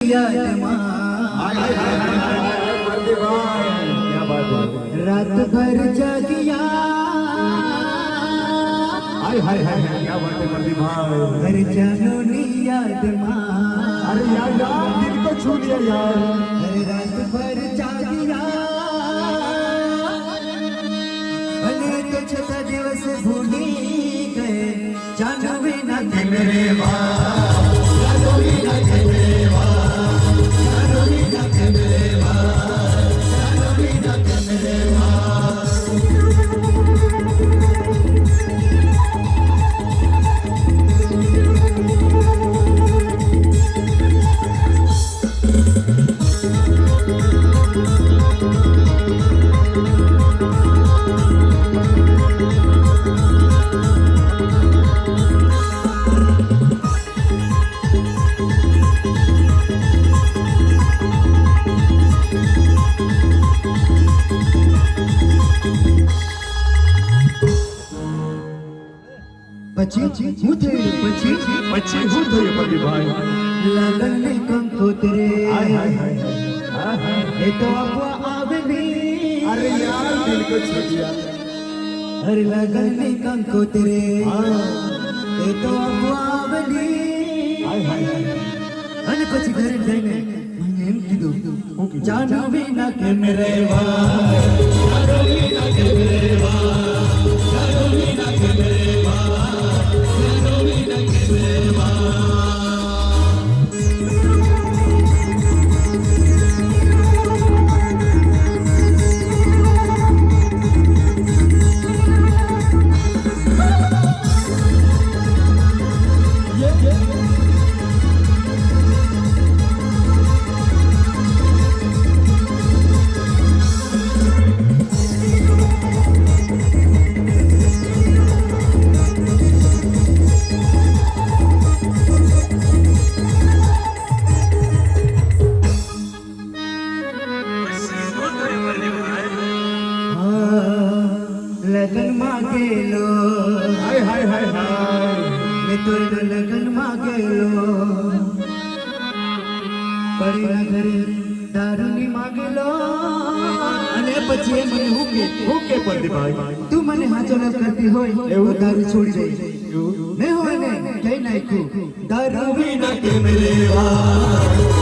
याद मां क्या बात है। रात भर जागिया हाय हाय हाय क्या बात है प्रदीप भाई। घर जानो नी याद मां। अरे यार दिल को छू लिया यार। अरे रात भर जागिया भले तो छता दिवस भूली गए जानो बिना मेरे मां। जानो बिना मेरे मां। जानो बिना मेरे मां। जानो बिना मेरे मां। પછી હું થયું પછી શું થયું પ્રદીપ ભાઈ। લગન ને કંકોત્રે हाय हाय हाय हाय। એ તો આપવા આવેલી। अरे यार दिल को छू लिया। હર લગન ને કંકોત્રે એ તો આપવા આવેલી। हाय हाय हाय। અને પછી ઘરે જઈને મને એમ કીધું જાનો વિના કેમ રહેવા। જાનો વિના કેમ રહેવા। જાનો વિના કેમ રહેવા। જાનો વિના કેમ રહેવા। लगन मांगेलो। हाय हाय हाय हाय। मैं तो लगन मांगेलो पड़ी ना घरे दारू नहीं मांगेलो। અને પછી એ મને હું કે प्रदीप भाई। તું મને હાચો ન કરતી હોય એવું દારૂ છોડી દે। મેં હોય ને કઈ નાખ્યું દારૂ વિના કેમ રહેવા।